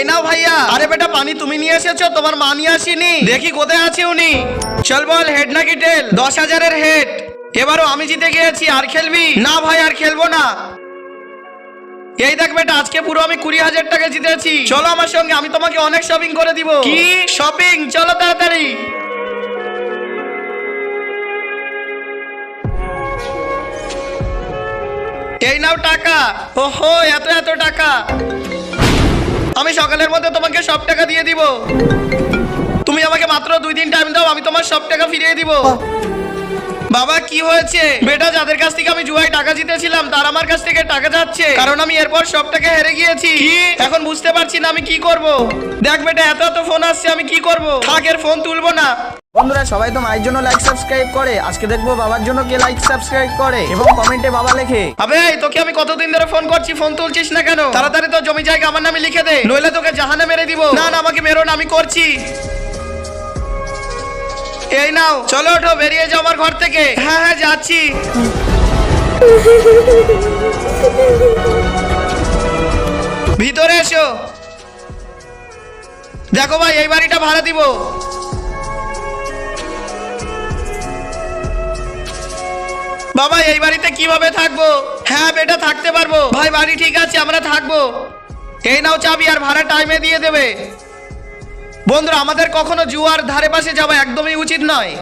এই নাও ভাইয়া। আরে বেটা পানি তুমি নিয়ে এসেছো, তোমার মা নিয়ে আসেনি। দেখি কোথায় আছে উনি। চল বল হেড নাকি টেল? 10,000-এর হেড। এবারও আমি জিতে গিয়েছি, আর খেলবি? না ভাই আর খেলবো না। এই দেখ বেটা, আজকে পুরো আমি 20,000 টাকা জিতেছি। চলো আমার সঙ্গে, আমি তোমাকে অনেক শপিং করে দিব। কি শপিং? চলো তাড়াতাড়ি। এই নাও টাকা। ওহো, এত এত টাকা। আমি সকালের মধ্যে তোমাকে সব টাকা দিয়ে দিব। তুমি আমাকে মাত্র 2 দিন টাইম দাও, আমি তোমার সব টাকা ফিরিয়ে দিব। বাবা কি হয়েছে? বেটা যাদের কাছ থেকে আমি জুয়ায় টাকা জিতেছিলাম তার আমার কাছ থেকে টাকা যাচ্ছে, কারণ আমি এরপর সব টাকা হেরে গিয়েছি। এখন বুঝতে পারছি না আমি কি করব। দেখ বেটা, এত এত ফোন আসছে, আমি কি করব? থাক, এর ফোন তুলবো না। বন্ধুরা সবাই তো মায়ের জন্য লাইক সাবস্ক্রাইব করে, আজকে দেখবো বাবার জন্য কে লাইক সাবস্ক্রাইব করে এবং কমেন্টে বাবা লেখে। আবে তোকে আমি কতদিন ধরে ফোন করছি, ফোন তুলছিস না কেন? তাড়াতাড়ি তো জমি জায়গা আমার নামে লিখে দে, নইলে তোকে জাহান্নামে মেরে দিব। না না, আমাকে মেরো না, আমি করছি। এই নাও, চলো ওঠো, বেরিয়ে যাও আমার ঘর থেকে। হ্যাঁ হ্যাঁ যাচ্ছি। ভিতরে এসো। দেখো ভাই, এই বাড়িটা ভাড়া দিব। বাবা এই বাড়িতে কিভাবে থাকবো? হ্যাঁ বেটা থাকতে পারবো। ভাই বাড়ি ঠিক আছে, আমরা থাকবো। এই নাও চাবি, আর ভাড়া টাইমে দিয়ে দেবে। বন্ধুরা আমাদের কখনো জুয়ার ধারে পাশে যাওয়া একদমই উচিত নয়।